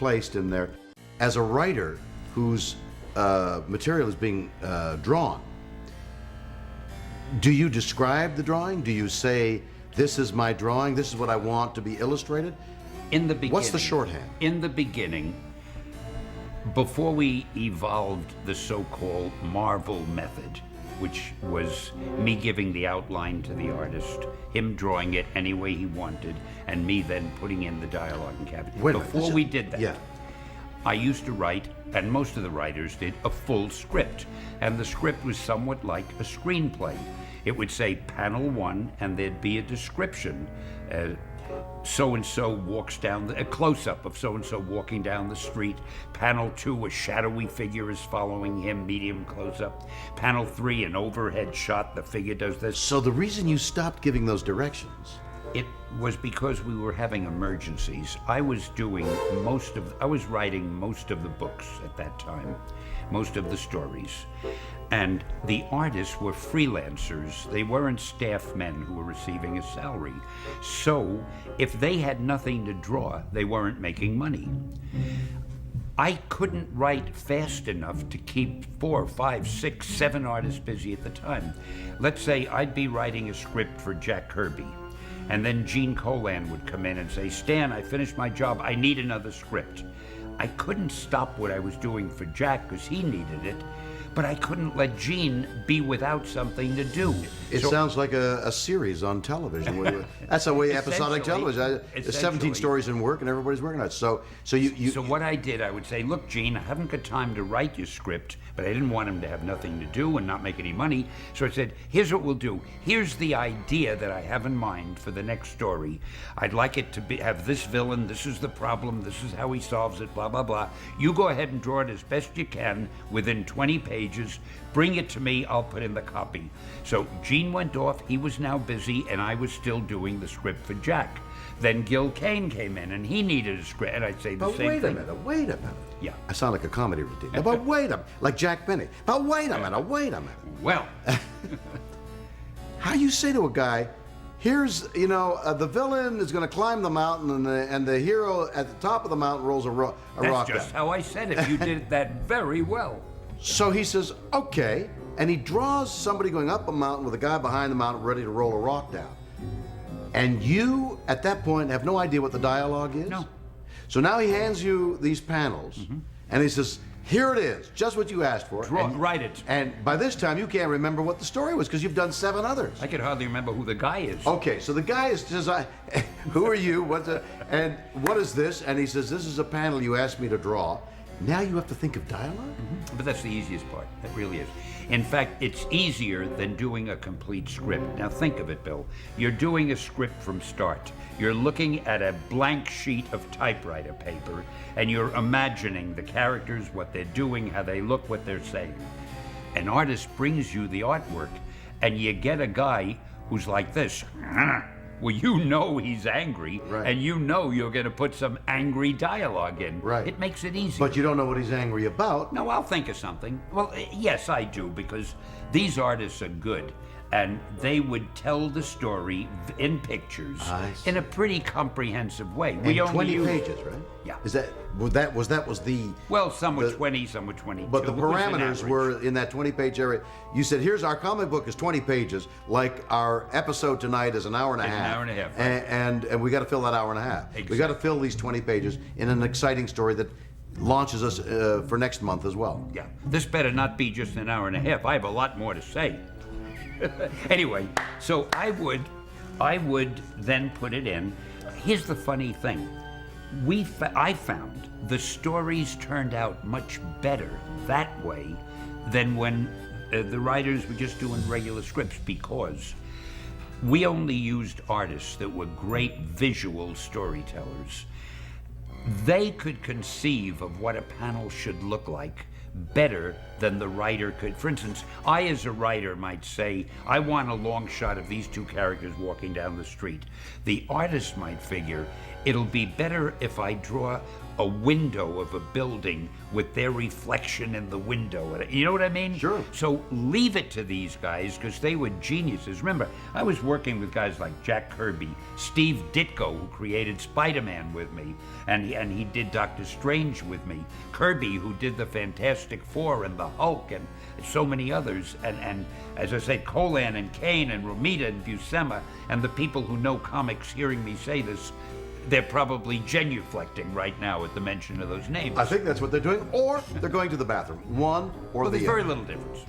placed in there. As a writer whose material is being drawn, do you describe the drawing? Do you say, this is my drawing, this is what I want to be illustrated? In the beginning. What's the shorthand? In the beginning, before we evolved the so-called Marvel method, which was me giving the outline to the artist, him drawing it any way he wanted, and me then putting in the dialogue and caption. Before we did that, yeah. I used to write, and most of the writers did, a full script. And the script was somewhat like a screenplay. It would say panel 1, and there'd be a description. So-and-so walks down, a close-up of so-and-so walking down the street. Panel 2, a shadowy figure is following him, medium close-up. Panel 3, an overhead shot, the figure does this. So the reason you stopped giving those directions? It was because we were having emergencies. I was writing most of the books at that time, most of the stories. And the artists were freelancers. They weren't staff men who were receiving a salary. So if they had nothing to draw, they weren't making money. I couldn't write fast enough to keep 4, 5, 6, 7 artists busy at the time. Let's say I'd be writing a script for Jack Kirby, and then Gene Colan would come in and say, Stan, I finished my job, I need another script. I couldn't stop what I was doing for Jack because he needed it, but I couldn't let Gene be without something to do. It sounds like a series on television. That's the way episodic television. There's 17 stories in work and everybody's working on it. So what I did, I would say, look, Gene, I haven't got time to write your script, but I didn't want him to have nothing to do and not make any money. So I said, here's what we'll do. Here's the idea that I have in mind for the next story. I'd like it to have this villain, this is the problem, this is how he solves it, blah, blah, blah. You go ahead and draw it as best you can within 20 pages. Bring it to me, I'll put in the copy. So Gene went off, he was now busy, and I was still doing the script for Jack. Then Gil Kane came in, and he needed a script, and I'd say the same thing. But wait a minute. Yeah. I sound like a comedy routine. But wait a minute, like Jack Benny. But wait a minute. Well. How you say to a guy, here's, the villain is going to climb the mountain, and the hero at the top of the mountain rolls a rock down. That's just how I said it. You did that very well. So he says, okay, and he draws somebody going up a mountain with a guy behind the mountain ready to roll a rock down. And you, at that point, have no idea what the dialogue is? No. So now he hands you these panels, and he says, here it is, just what you asked for. Write it. And by this time, you can't remember what the story was because you've done 7 others. I could hardly remember who the guy is. Okay, so the guy says, who are you? And what is this? And he says, this is a panel you asked me to draw. Now you have to think of dialogue? But that's the easiest part. That really is. In fact, it's easier than doing a complete script. Now think of it, Bill. You're doing a script from start. You're looking at a blank sheet of typewriter paper, and you're imagining the characters, what they're doing, how they look, what they're saying. An artist brings you the artwork, and you get a guy who's like this. Well, you know he's angry, right, and you know you're going to put some angry dialogue in. Right. It makes it easier. But you don't know what he's angry about. No, I'll think of something. Well, yes, I do, because these artists are good, and they would tell the story in pictures in a pretty comprehensive way. And 20 pages, right? Yeah. Was the... Well, some were 20, some were 22. But the parameters were in that 20-page area. You said, here's our comic book is 20 pages, like our episode tonight is an hour and a half. An hour and a half, right. And we got to fill that hour and a half. Exactly. We got to fill these 20 pages in an exciting story that launches us for next month as well. Yeah. This better not be just an hour and a half. I have a lot more to say. Anyway, so I would then put it in. Here's the funny thing. I found the stories turned out much better that way than when the writers were just doing regular scripts, because we only used artists that were great visual storytellers. They could conceive of what a panel should look like better than the writer could. For instance, I as a writer might say, I want a long shot of these 2 characters walking down the street. The artist might figure, it'll be better if I draw a window of a building with their reflection in the window. You know what I mean? Sure. So leave it to these guys because they were geniuses. Remember, I was working with guys like Jack Kirby, Steve Ditko, who created Spider-Man with me, and he did Doctor Strange with me, Kirby, who did the Fantastic Four and the Hulk and so many others, and as I said, Colan and Kane and Romita and Buscema, and the people who know comics hearing me say this, they're probably genuflecting right now at the mention of those names. I think that's what they're doing, or they're going to the bathroom. One or Well, the there's very other. little difference.